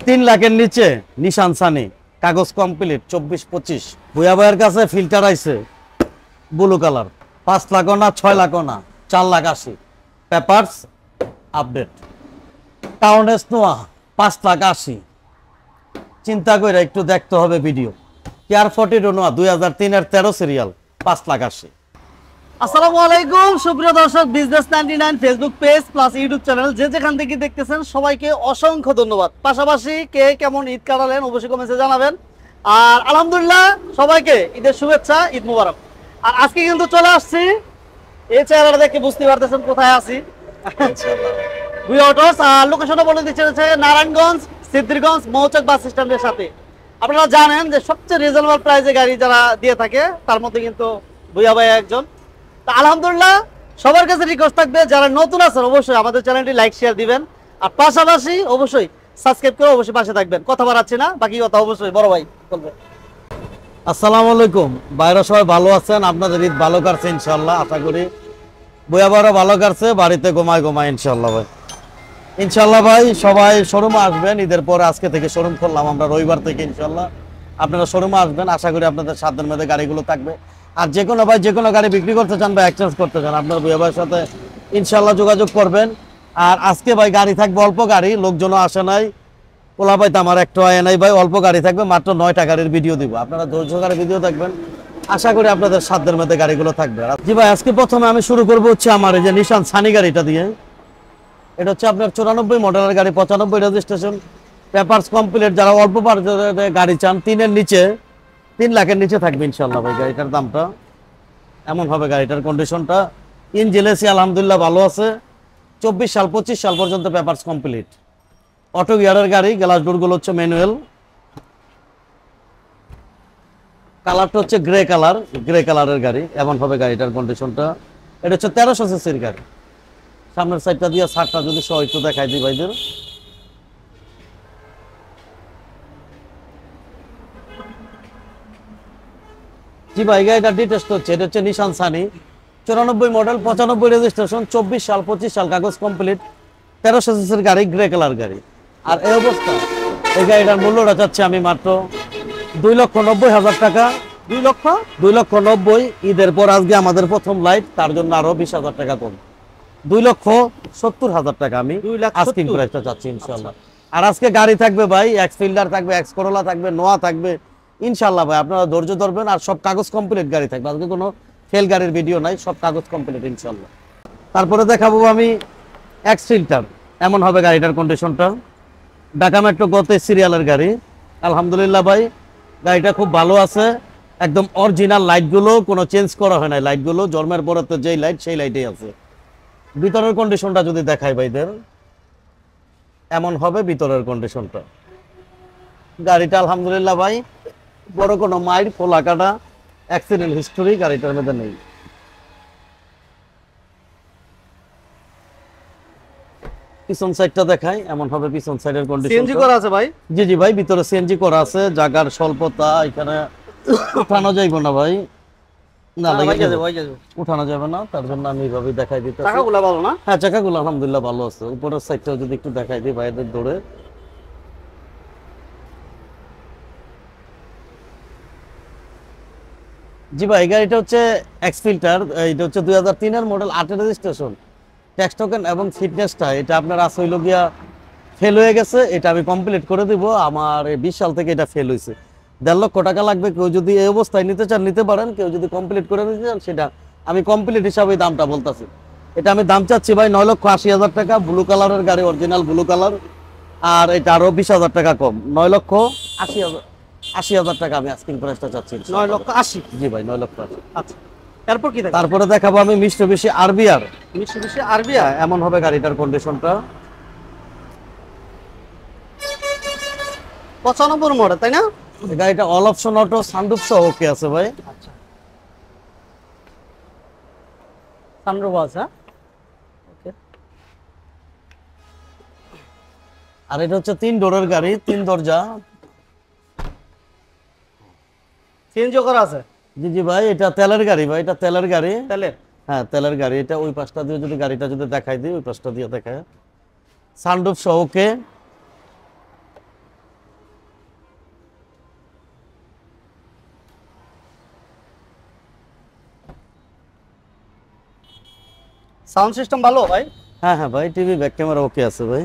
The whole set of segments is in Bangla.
3,00,000-এর নিচে নিশান সানি, কাগজ কমপ্লিট 24-25। ভুয়া ভাইয়ের কাছে ফিল্টার আইছে ব্লু কালার, 5 লাখ না 6 লাখ না 4,80,000। Papers update. টাউনেস নোয়া 5,80,000। চিন্তা করে একটু দেখতে হবে ভিডিও। কেয়ার 40 নোয়া 2003-এর 13 সিরিয়াল 5,80,000। আসসালামু আলাইকুম সুপ্রিয় দর্শক, business 99 Facebook page plus YouTube channel যে যেখান থেকে দেখতেছেন সবাইকে অসংখ্য ধন্যবাদ। পাশাপাশি কে কেমন ঈদ কাটালেন অবশ্যই কমেন্টে জানাবেন। আর আলহামদুলিল্লাহ সবাইকে ঈদের শুভেচ্ছা, ঈদ মুবারক। আর আজকে কিন্তু চলে আসছি, এই চেহারাটা দেখে বুঝতে পারতেছেন কোথায় আছি। ভুয়া অটোস। আর লোকেশনটা বলে দিচ্ছে হচ্ছে নারায়ণগঞ্জ সিদ্ধিরগঞ্জ মৌচাক বাস স্ট্যান্ডের সাথে। আপনারা জানেন যে সবচেয়ে রিজনেবল প্রাইসে গাড়ি যারা দিয়ে থাকে তার মধ্যে কিন্তু ভুয়া ভাই একজন। আলহামদুলিল্লাহ সবার কাছে রিকোয়েস্ট থাকবে, যারা নতুন আছেন অবশ্যই আমাদের চ্যানেলটি লাইক শেয়ার দিবেন, আর পাশাপাশি অবশ্যই সাবস্ক্রাইব করে অবশ্যই পাশে থাকবেন। কথা বাড়াচ্ছি না, বাকি কথা অবশ্যই বড় ভাই বলবেন। আসসালামু আলাইকুম। বাইরে সবাই ভালো আছেন? আপনাদের ঈদ ভালো কাটছে ইনশাল্লাহ, আশা করি। বইয়া বারো ভালো কাটছে, বাড়িতে ঘুমায় ইনশাল্লাহ ভাই। ইনশাল্লাহ ভাই সবাই শোরুমে আসবেন ঈদের পরে। আজকে থেকে শোরুম করলাম আমরা, রবিবার থেকে ইনশাল্লাহ আপনারা শোরুমে আসবেন। আশা করি আপনাদের সাধ্যের মধ্যে গাড়িগুলো থাকবে। আর যে কোনো ভাই যে কোনো গাড়ি বিক্রি করতে চান বা এক্সচেঞ্জ করতে চান, আপনার বইয়া ভাইয়ের সাথে ইনশাল্লাহ যোগাযোগ করবেন। আর আজকে ভাই গাড়ি থাকবে অল্প গাড়ি, লোকজনও আসে নাই, পোলা ভাই তো আমার একটু আয় নাই ভাই। অল্প গাড়ি থাকবে, মাত্র 9টা গাড়ির ভিডিও দিব। আপনারা ধৈর্য সহকারে ভিডিও দেখবেন, আশা করি আপনাদের সাধ্যের মধ্যে গাড়িগুলো থাকবে। জি ভাই, আজকে প্রথমে আমি শুরু করবো হচ্ছে আমার এই যে নিশান সানি গাড়িটা দিয়ে। এটা হচ্ছে আপনার 94 মডেলের গাড়ি, 95 রেজিস্ট্রেশন, পেপারস কমপ্লিট। যারা অল্প বাজেটের গাড়ি চান, 3 লাখের নিচে থাকবে ইনশাল্লাহ ভাই গাড়িটার দামটা। এমন হবে গাড়িটার কন্ডিশনটা। ইঞ্জিন এসি আলহামদুলিল্লাহ ভালো আছে। 24 সাল 25 সাল পর্যন্ত পেপারস কমপ্লিট। অটো গিয়ারের গাড়ি, গ্লাস ডোরগুলো হচ্ছে ম্যানুয়াল। কালারটা হচ্ছে গ্রে কালারের গাড়ি। এমন হবে গাড়িটার কন্ডিশনটা। এটা হচ্ছে 1300 সিসির গাড়ি। সামনের সাইডটা দিয়ে ছাদটা যদি সহ একটু দেখাই দিই ভাইদের। জি ভাই, গাড়িটা ডিটেস্ট হচ্ছে। এটা হচ্ছে নিশান সানি, 94 মডেল, 95 রেজিস্ট্রেশন, 24 সাল 25 সাল কাগজ কমপ্লিট, 1300 সিসির গাড়ি, গ্রে কালার গাড়ি। আর এই অবস্থা এই গাড়িটার মূল্যটা চাচ্ছি আমি মাত্র 2,90,000 টাকা। 2,90,000। ঈদের পর আজকে আমাদের প্রথম লাইট, তার জন্য আরো 20,000 টাকা কম। 2,70,000 টাকা আমি আস্কিং প্রাইসটা চাচ্ছি ইনশাল্লাহ। আর আজকে গাড়ি থাকবে ভাই, এক্স ফিল্ডার থাকবে, এক্স করোলা থাকবে, নোয়া থাকবে ইনশাল্লাহ ভাই। আপনারা ধৈর্য ধরবেন। আর সব কাগজ কমপ্লিট গাড়ি থাকবে, আজকে কোনো ফেল গাড়ির ভিডিও নাই, সব কাগজ কমপ্লিট ইনশাল্লাহ। তারপরে দেখাবো আমি এক্স ফিল্টার। এমন হবে গাড়িটার কন্ডিশনটা। ঢাকা মেট্রো গত সিরিয়ালের গাড়ি। আলহামদুলিল্লাহ ভাই গাড়িটা খুব ভালো আছে, একদম অরিজিনাল। লাইটগুলো কোনো চেঞ্জ করা হয় না, লাইটগুলো জন্মের পরে তো যেই লাইট সেই লাইটেই আছে। ভিতরের কন্ডিশনটা যদি দেখাই ভাইদের, এমন হবে ভিতরের কন্ডিশনটা। গাড়িটা আলহামদুলিল্লাহ ভাই বড় কোনো মাইর খোলা কাটা অ্যাক্সিডেন্ট হিস্টোরি গাড়িটার মধ্যে নেই। পিছন সাইডটা দেখাই, এমন হবে পিছন সাইডের কন্ডিশন। সিএনজি করা আছে ভাই? জি জি ভাই, ভিতরে সিএনজি করা আছে। জায়গার স্বল্পতা, এখানে উঠানো যাইবো না ভাই। না উঠানো যাবে না, তার জন্য আমি এইভাবে দেখাই দিতে। চাকাগুলো ভালো না? হ্যাঁ, চাকাগুলো আলহামদুলিল্লাহ ভালো আছে। উপরের সাইডটাও যদি একটু দেখাই দিই ভাইদের দৌড়ে। জি ভাই, গাড়িটা হচ্ছে এক্স ফিল্টার। এটা হচ্ছে 2003-এর মডেল, 8 রেজিস্ট্রেশন। ট্যাক্স টোকেন এবং ফিটনেসটা এটা আপনার আছে হইল গিয়া ফেল হয়ে গেছে। এটা আমি কমপ্লিট করে দিব। আমার 20 সাল থেকে এটা ফেল হয়েছে। 1.5 লক্ষ টাকা লাগবে। কেউ যদি এই অবস্থায় নিতে চান নিতে পারেন, কেউ যদি কমপ্লিট করে নিতে চান সেটা আমি কমপ্লিট হিসাবে দামটা বলতেছি। এটা আমি দাম চাচ্ছি ভাই 9,80,000 টাকা। ব্লু কালারের গাড়ি, অরিজিনাল ব্লু কালার। আর এটা আরো 20,000 টাকা কম, 9,80,000 টাকা আমি আস্কিং প্রাইসটা চাচ্ছি। 9,80,000? জি ভাই, 9,80,000। আচ্ছা, তারপর কি? তারপরে দেখাবো আমি মিষ্টি আরবিআর। এমন হবে গাড়িটার কন্ডিশনটা। 95 মডেল, তাই না? গাড়িটা অল অপশন অটো, সানরুফ সহ ওকে আছে ভাই। আচ্ছা, সানরুফ আছে। ওকে। আর এটা হচ্ছে 3 ডোরের গাড়ি, 3 দরজা। সিএনজি করা আছে? জি জি ভাই, এটা তেলের গাড়ি ভাই, এটা তেলের গাড়ি। তেলের? হ্যাঁ, তেলের গাড়ি। এটা ওই পাশটা দিয়ে যদি গাড়িটা যদি দেখাই দিই, ওই পাশটা দিয়ে দেখায়। সানরুফ সহ ওকে। সাউন্ড সিস্টেম ভালো ভাই? হ্যাঁ হ্যাঁ ভাই, টিভি ব্যাক ক্যামেরা ওকে আছে ভাই।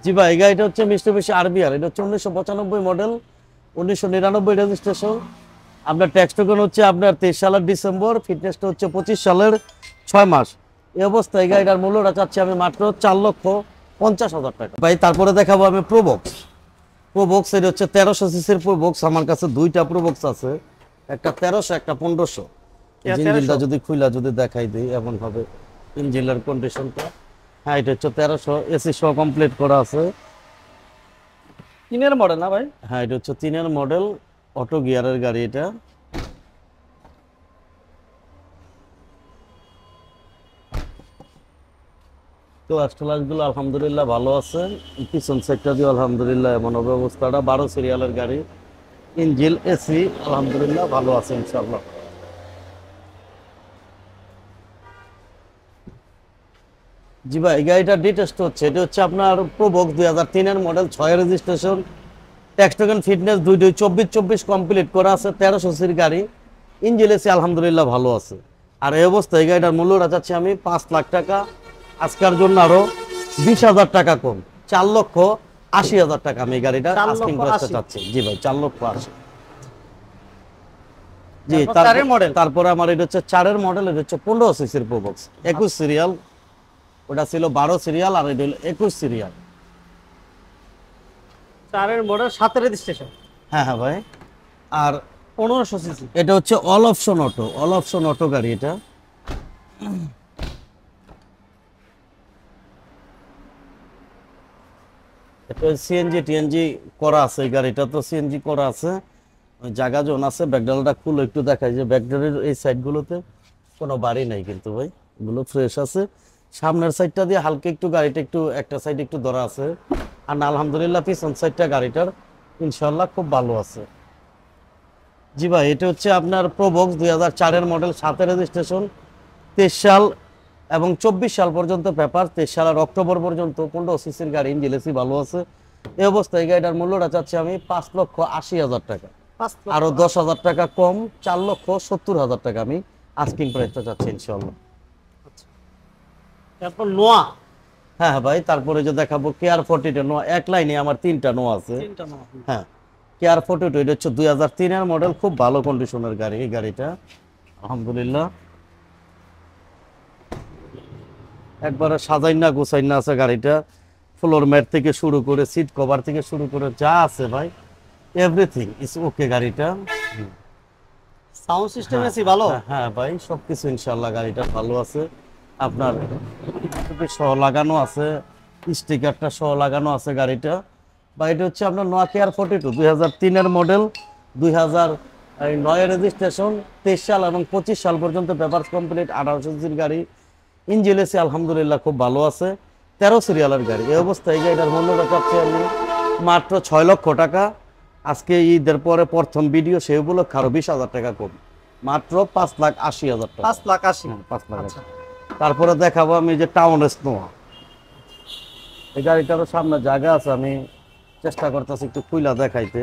জি ভাই, এই গাড়িটা হচ্ছে মিস্টুবিশি আরবিআর, এটা হচ্ছে 1995 মডেল, 1999 রেজিস্ট্রেশন। আপনার ট্যাক্স টোকেন হচ্ছে আপনার 23 সালের ডিসেম্বর, ফিটনেসটা হচ্ছে 25 সালের 6 মাস। এই অবস্থায় এই গাড়িটার মূল্যটা চাচ্ছি আমি মাত্র 4,50,000 টাকা ভাই। তারপরে দেখাবো আমি প্রোবক্স। প্রোবক্স এটা হচ্ছে 1300 সিসির প্রোবক্স। আমার কাছে দুইটা প্রোবক্স আছে, একটা 1300 একটা 1500। ইঞ্জিনটা যদি খুইলা যদি দেখাই দিই এমন হবে ইঞ্জিনের কন্ডিশনটা। হ্যাঁ, এটা হচ্ছে 1300, এসি সহ কমপ্লিট করা আছে। 3 এর মডেল না ভাই? হ্যাঁ, এটা হচ্ছে 3 এর মডেল, অটো গিয়ারের গাড়ি এটা। তো গুলো আলহামদুলিল্লাহ ভালো আছে, পিছন সাইডটা দিয়ে আলহামদুলিল্লাহ এমন হবে অবস্থাটা। 12 সিরিয়ালের গাড়ি, ইঞ্জিন এসি আলহামদুলিল্লাহ ভালো আছে ইনশাআল্লাহ। জি ভাই, এই গাড়িটার ডিটেলস হচ্ছে, এটা হচ্ছে আপনার প্রোবক্স 2003 এর মডেল, 6 এর registration, tax token fitness 24 complete করা আছে, 1300 সির গাড়ি, ইঞ্জিন এসি আলহামদুলিল্লাহ ভালো আছে। আর এই অবস্থায় এই গাড়িটার মূল্যটা চাচ্ছি আমি 5 লাখ টাকা, আজকের জন্য আরো 20,000 টাকা কম, 4,80,000 টাকা আমি এই গাড়িটা আস্কিং প্রাইসটা চাচ্ছি। জি ভাই, 4,80,000। জি, তারপরে আমার এটা হচ্ছে 4 এর মডেল, এটা হচ্ছে 15 সিসির প্রোবক্স, 21 সিরিয়াল। ওটা ছিল 12 সিরিয়াল আর এটা হলো 21 সিরিয়াল। 4 এর মডেল, 7 এর রেজিস্ট্রেশন। হ্যাঁ হ্যাঁ ভাই। আর 1500 সিসি। এটা হচ্ছে অল অপশন অটো গাড়ি এটা। এটা সিএনজি টিএনজি করা আছে এই গাড়িটা, তো সিএনজি করা আছে, ওই জায়গা জোন আছে। ব্যাকডালটা খুলে একটু দেখাই যে ব্যাকডালের এই সাইডগুলোতে কোনো বাড়ি নাই কিন্তু ভাই, এগুলো ফ্রেশ আছে। সামনের সাইডটা দিয়ে হালকা একটু গাড়িটা একটু একটা সাইড একটু ধরা আছে, আর না আলহামদুলিল্লাহ পিছন সাইডটা গাড়িটার ইনশাআল্লাহ খুব ভালো আছে। জি ভাই, এটা হচ্ছে আপনার প্রোবক্স 2004 এর মডেল, 7 এর রেজিস্ট্রেশন, 23 সাল এবং 24 সাল পর্যন্ত পেপার, 23 সালের অক্টোবর পর্যন্ত, 15 সিসির গাড়ি, ইঞ্জিন এসি ভালো আছে। এই অবস্থায় এই গাড়িটার মূল্যটা চাচ্ছি আমি 5,80,000 টাকা, আরো 10,000 টাকা কম, 4,70,000 টাকা আমি আস্কিং প্রাইসটা চাচ্ছি ইনশাআল্লাহ। তারপর নোয়া। হ্যাঁ হ্যাঁ ভাই, তারপরে যে দেখাবো কেয়ার 42 নোয়া, এক লাইনে আমার 3টা নোয়া আছে। হ্যাঁ, কেয়ার 42, এটা হচ্ছে 2003 এর মডেল, খুব ভালো কন্ডিশনের গাড়ি এই গাড়িটা আলহামদুলিল্লাহ, একবারে সাজাইনা গোছাইনা আছে গাড়িটা। ফ্লোর ম্যাট থেকে শুরু করে সিট কভার থেকে শুরু করে যা আছে ভাই, এভরিথিং ইজ ওকে গাড়িটা। সাউন্ড সিস্টেম এসি ভালো? হ্যাঁ ভাই, সবকিছু ইনশাআল্লাহ গাড়িটা ভালো আছে। আপনার সহ লাগানো আছে, স্টিকারটা সহ লাগানো আছে গাড়িটা। বা এটা হচ্ছে আপনার নোয়া কেয়ার 42, 2003 এর মডেল, 2009 এর রেজিস্ট্রেশন, 23 সাল এবং 25 সাল পর্যন্ত পেপারস কমপ্লিট, 1800 সিসির গাড়ি, ইঞ্জিন এসি আলহামদুলিল্লাহ খুব ভালো আছে, 13 সিরিয়ালের গাড়ি। এই অবস্থায় এই গাড়িটার মূল্যটা চাচ্ছি আমি মাত্র 6 লক্ষ টাকা। আজকে ঈদের পরে প্রথম ভিডিও, সেই উপলক্ষে আরো 20,000 টাকা কম, মাত্র 5,80,000 টাকা। 5,80,000। 5,80,000। তারপরে দেখাবো আমি যে টাউন নোয়া, এই গাড়িটারও সামনে জায়গা আছে, আমি চেষ্টা করতেছি একটু খুইলা দেখাইতে।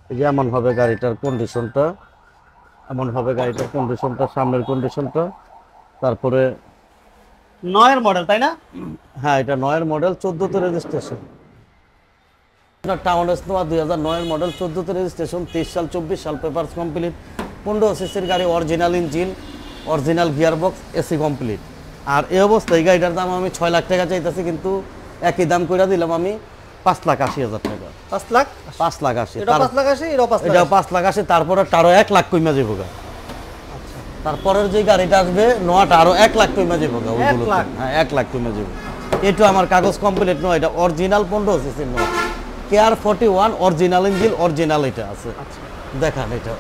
এই যে এমন হবে গাড়িটার কন্ডিশনটা, এমন হবে গাড়িটার কন্ডিশনটা, সামনের কন্ডিশনটা। তারপরে 9 এর মডেল, তাই না? হ্যাঁ, এটা 9 এর মডেল, 14 তে রেজিস্ট্রেশন। টাউন নোয়া 2009 এর মডেল, 14 তে রেজিস্ট্রেশন, 23 সাল 24 সাল পেপারস কমপ্লিট, 15 সিসির গাড়ি, original engine, original gear box, AC complete. আর এই অবস্থায় এই গাড়িটার দাম আমি 6 লাখ টাকা চাইতেছি, কিন্তু একই দাম কইরা দিলাম আমি 5,80,000 টাকা। 5,80,000, এটা 5,80,000, এটা 5,80,000। তারপরে আরো 1 লাখ কইমা যাবো গা। তারপরের যে গাড়িটা আসবে নোয়াটা আরো 1 লাখ কইমা যাবো গা, ওগুলো। হ্যাঁ, 1 লাখ কইমা যাবো। এটা আমার কাগজ কমপ্লিট নয়, এটা অরিজিনাল 15 সিসির নোয়া, কেয়ার 41, অরিজিনাল ইঞ্জিন, অরিজিনাল এটা আছে। দেখান এটা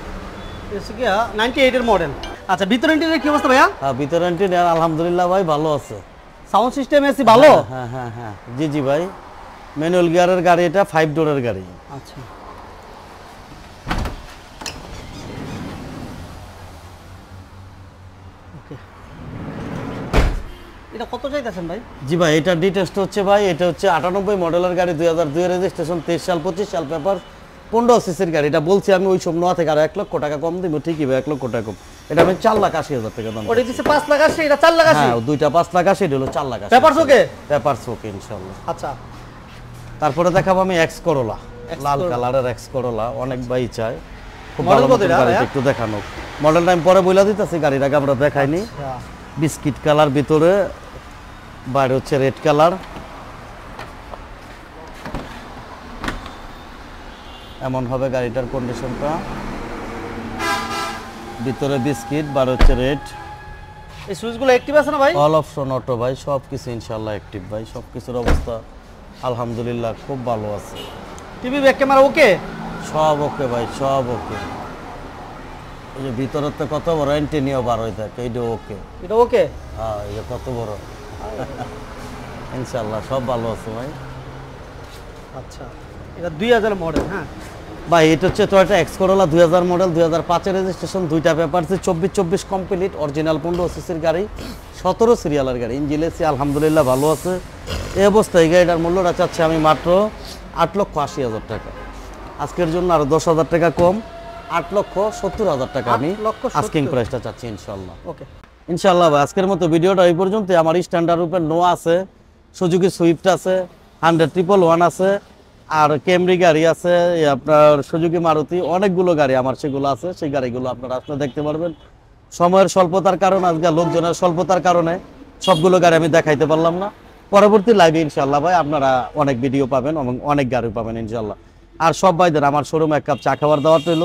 98 এর মডেল। আচ্ছা, ভিতর ইন্টেরিয়র কি অবস্থা ভাইয়া? হ্যাঁ, ভিতর ইন্টেরিয়র আলহামদুলিল্লাহ ভাই ভালো আছে। সাউন্ড সিস্টেম এসি ভালো? হ্যাঁ হ্যাঁ হ্যাঁ, জি জি ভাই, ম্যানুয়াল গিয়ারের গাড়ি, এটা 5 ডোরের গাড়ি। আচ্ছা, ওকে। এটা কত চাইতেছেন ভাই? জি ভাই, এটা ডিটেলস হচ্ছে ভাই, এটা হচ্ছে 98 মডেলের গাড়ি, 2002 রেজিস্ট্রেশন, 23 সাল 25 সাল পেপার, 15 সিসির গাড়ি। এটা বলছি আমি ওই সব নোয়া থেকে আর 1 লক্ষ টাকা কম দিব, ঠিকই ভাই, 1 লক্ষ টাকা কম। এটা আমি 4,80,000 টাকা দাম। ওটা দিচ্ছে 5,80,000, এটা 4,80,000। হ্যাঁ, দুইটা 5,80,000, এটা হলো 4,80,000। পেপারস ওকে? পেপারস ওকে ইনশাআল্লাহ। আচ্ছা, তারপরে দেখাবো আমি এক্স করোলা, লাল Corolla। কালারের এক্স করোলা, অনেক ভাই চায়। খুব Model ভালো কত এটা, গাড়ি, ভাইয়া? একটু দেখানো। মডেলটা আমি পরে বইলা দিতেছি, গাড়িটাকে আমরা দেখাইনি। আচ্ছা। বিস্কিট কালার, ভিতরে বাইরে হচ্ছে রেড কালার। এমন হবে গাড়িটার কন্ডিশনটা, ভিতরে বিস্কিট, বাইরে হচ্ছে রেড। এই সুইচগুলো অ্যাক্টিভ আছে না ভাই? অল অপশন অটো ভাই, সব কিছু ইনশাআল্লাহ অ্যাক্টিভ ভাই, সব কিছুর অবস্থা আলহামদুলিল্লাহ খুব ভালো আছে। TV back camera okay? সব ওকে ভাই, সব ওকে। এই যে ভিতরের তো কত বড় অ্যান্টেনিও বার হয়ে থাকে, এইটা ওকে। এটা ওকে? হ্যাঁ, এই যে কত বড়। ইনশাআল্লাহ সব ভালো আছে ভাই। আচ্ছা, এটা 2000 মডেল। হ্যাঁ ভাই, এটা হচ্ছে টয়োটা এক্স করোলা 2000 মডেল, 2005 এর রেজিস্ট্রেশন, দুইটা পেপারসে 24 কমপ্লিট, অরিজিনাল 15 সিসির গাড়ি, 17 সিরিয়ালের গাড়ি, ইঞ্জিন এসি আলহামদুলিল্লাহ ভালো আছে। এই অবস্থায় এই গাড়িটার মূল্যটা চাচ্ছি আমি মাত্র 8,80,000 টাকা। আজকের জন্য আরো 10,000 টাকা কম, 8,70,000 টাকা আমি 8,70,000 আস্কিং প্রাইসটা চাচ্ছি ইনশাআল্লাহ। ওকে। ইনশাআল্লাহ ভাই, আজকের মতো ভিডিওটা এই পর্যন্ত। আমার স্ট্যান্ডার্ড রূপে নো আছে, সুজুকি সুইফট আছে, 100-111 আছে, আর ক্যামরি গাড়ি আছে, আপনার সুজুকি মারুতি, অনেকগুলো গাড়ি আমার সেগুলো আছে। সেই গাড়িগুলো আপনারা আসলে দেখতে পারবেন। সময়ের স্বল্পতার কারণে, আজকে লোকজনের স্বল্পতার কারণে সবগুলো গাড়ি আমি দেখাইতে পারলাম না। পরবর্তী লাইভে ইনশাআল্লাহ ভাই আপনারা অনেক ভিডিও পাবেন এবং অনেক গাড়ি পাবেন ইনশাআল্লাহ। আর সব ভাইদের আমার শোরুমে 1 কাপ চা খাবার দাওয়াত রইল।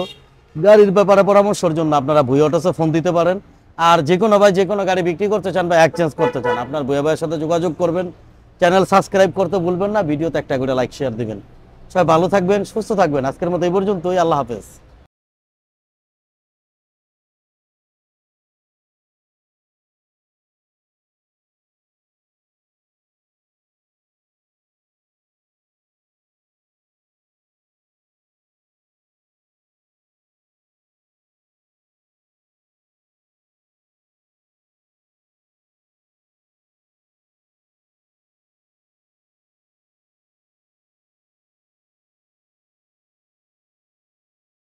গাড়ির ব্যাপারে পরামর্শের জন্য আপনারা ভুয়া অটোসে ফোন দিতে পারেন। আর যে কোনো ভাই যে কোনো গাড়ি বিক্রি করতে চান বা এক্সচেঞ্জ করতে চান, আপনার ভুয়া ভাইয়ের সাথে যোগাযোগ করবেন। চ্যানেল সাবস্ক্রাইব করতে ভুলবেন না, ভিডিওতে একটা করে লাইক শেয়ার দিবেন। সবাই ভালো থাকবেন, সুস্থ থাকবেন। আজকের মতো এই পর্যন্তই, আল্লাহ হাফেজ।